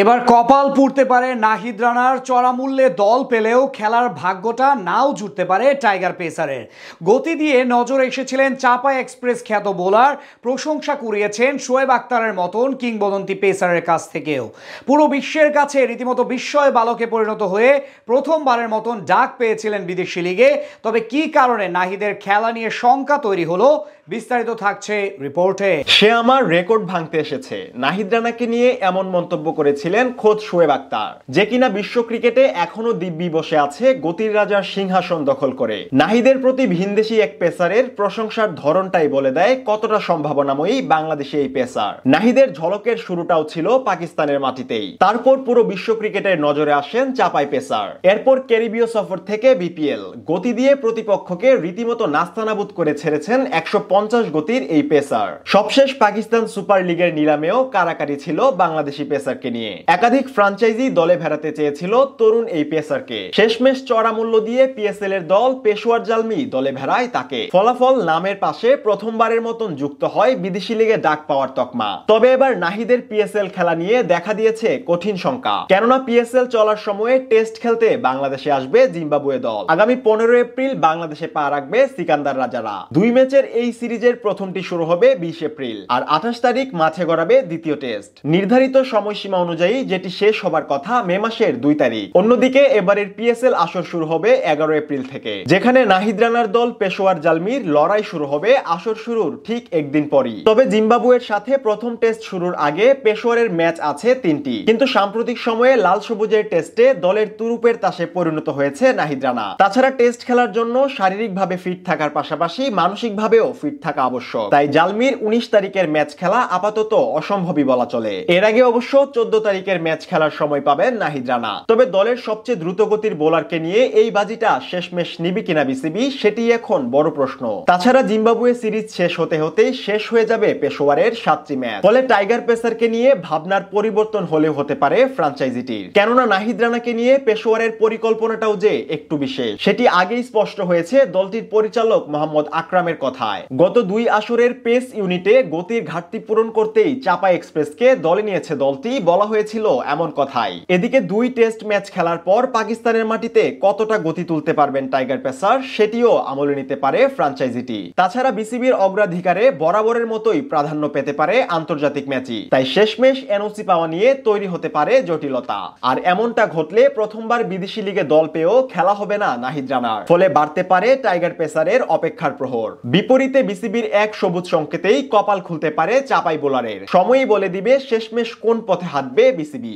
এবার কপাল পুড়তে পারে নাহিদ রানার। চড়া মূল্যে দল পেলেও খেলার ভাগ্যটা নাও জুটতে পারে টাইগার পেসারের। গতি দিয়ে নজর এসেছিলেন চাপাই এক্সপ্রেস খ্যাত বোলার, প্রশংসা কুড়িয়েছেন শোয়েব আক্তারের মতন কিংবদন্তি পেসারের কাছ থেকেও। পুরো বিশ্বের কাছে রীতিমতো বিস্ময় বালকে পরিণত হয়ে প্রথমবারের মতন ডাক পেয়েছিলেন বিদেশি লিগে। তবে কি কারণে নাহিদের খেলা নিয়ে শঙ্কা তৈরি হলো, বিস্তারিত থাকছে রিপোর্টে। সে আমার রেকর্ড ভাঙতে এসেছে, নাহিদ রানাকে নিয়ে এমন মন্তব্য করেছিলেন খোদ শোয়েব আক্তার, যে কিনা বিশ্ব ক্রিকেটে এখনো দিব্যি বসে আছে গতির রাজার সিংহাসন দখল করে। নাহিদের প্রতি ভিনদেশি এক পেসারের প্রশংসার ধরনটাই বলে দেয় কতটা সম্ভাবনাময়ী বাংলাদেশি এই পেসার। নাহিদের ঝলকের শুরুটাও ছিল পাকিস্তানের মাটিতেই, তারপর পুরো বিশ্ব ক্রিকেটের নজরে আসেন চাপাই পেসার। এরপর ক্যারিবীয় সফর থেকে বিপিএল, গতি দিয়ে প্রতিপক্ষকে রীতিমতো নাস্তানাবুদ করে ছেড়েছেন 150 গতির এই পেসার। সবশেষ পাকিস্তান সুপার লিগের নিলামেও কারাকারি ছিল বাংলাদেশি পেসারকে নিয়ে। একাধিক ফ্রাঞ্চাইজি দলে ভেড়াতে চেয়েছিল তরুণ এই পেসারকে। শেষমেশ চড়া মূল্য দিয়ে পিএসএল এর দল পেশোয়ার জালমি দলে ভেড়ায় তাকে। ফলাফল নামের পাশে প্রথমবারের মতন যুক্ত হয় বিদেশি লিগে ডাক পাওয়ার তকমা। তবে এবার নাহিদের পিএসএল খেলা নিয়ে দেখা দিয়েছে কঠিন শঙ্কা, কেননা পিএসএল চলার সময়ে টেস্ট খেলতে বাংলাদেশে আসবে জিম্বাবুয়ে দল। আগামী 15 এপ্রিল বাংলাদেশে পা রাখবে সিকান্দার রাজারা। 2 ম্যাচের এই সিরিজের প্রথমটি শুরু হবে 20 এপ্রিল, আর 28 তারিখ মাঠে গড়াবে দ্বিতীয় টেস্ট, নির্ধারিত সময়সীমা অনুযায়ী, যেটি শেষ হবার কথা মে মাসের 2 তারিখ। অন্যদিকে এবারের পিএসএল আসর শুরু হবে 11 এপ্রিল থেকে, যেখানে নাহিদ রানার দল পেশোয়ার জালমির লড়াই শুরু হবে আসর শুরুর ঠিক একদিন পরই। তবে জিম্বাবুয়ের সাথে প্রথম টেস্ট শুরুর আগে পেশোয়ারের ম্যাচ আছে 3টি, কিন্তু সাম্প্রতিক সময়ে লাল সবুজের টেস্টে দলের তুরুপের তাসে পরিণত হয়েছে নাহিদ রানা। তাছাড়া টেস্ট খেলার জন্য শারীরিকভাবে ফিট থাকার পাশাপাশি মানসিকভাবেও ফিট থাকা আবশ্যক, তাই জালমির 19 তারিখের ম্যাচ খেলা আপাতত অসম্ভবই বলা চলে। এর আগে অবশ্য 14 তারিখের ম্যাচ খেলার সময় পাবেন নাহিদ রানা। তবে দলের সবচেয়ে দ্রুতগতির বোলারকে নিয়ে এই বাজিটা শেষমেশ নিবি কিনা বিসিবি, সেটি এখন বড় প্রশ্ন। তাছাড়া জিম্বাবুয়ে সিরিজ শেষ হতে হতেই শেষ হয়ে যাবে পেশোয়ারের 7টি ম্যাচ। ফলে টাইগার পেসারকে নিয়ে ভাবনার পরিবর্তন হলেও হতে পারে ফ্রাঞ্চাইজিটির, কেননা নাহিদ রানাকে নিয়ে পেশোয়ারের পরিকল্পনাটাও যে একটু বিশেষ, সেটি আগেই স্পষ্ট হয়েছে দলটির পরিচালক মোহাম্মদ আকরামের কথায়। গত 2 আসরের পেস ইউনিটে গতির ঘাটতি পূরণ করতেই চাপাই এক্সপ্রেসকে দলে নিয়েছে দলটি, বলা হয়েছিল এমন কথাই। এদিকে 2 টেস্ট ম্যাচ খেলার পর পাকিস্তানের মাটিতে কতটা গতি তুলতে পারবেন টাইগার পেসার, সেটিও আমলে নিতে পারে ফ্রাঞ্চাইজিটি। তাছাড়া বিসিবির অগ্রাধিকারে বরাবরের মতোই প্রাধান্য পেতে পারে আন্তর্জাতিক ম্যাচই, তাই শেষমেশ এনওসি পাওয়া নিয়ে তৈরি হতে পারে জটিলতা। আর এমনটা ঘটলে প্রথমবার বিদেশি লিগে দল পেয়েও খেলা হবে না নাহিদ রানার, ফলে বাড়তে পারে টাইগার পেসারের অপেক্ষার প্রহর। বিপরীতে বিসিবির এক সবুজ সংকেতেই কপাল খুলতে পারে চাপাই বোলারের। সময়ই বলে দিবে শেষমেশ কোন পথে হাঁটবে বিসিবি।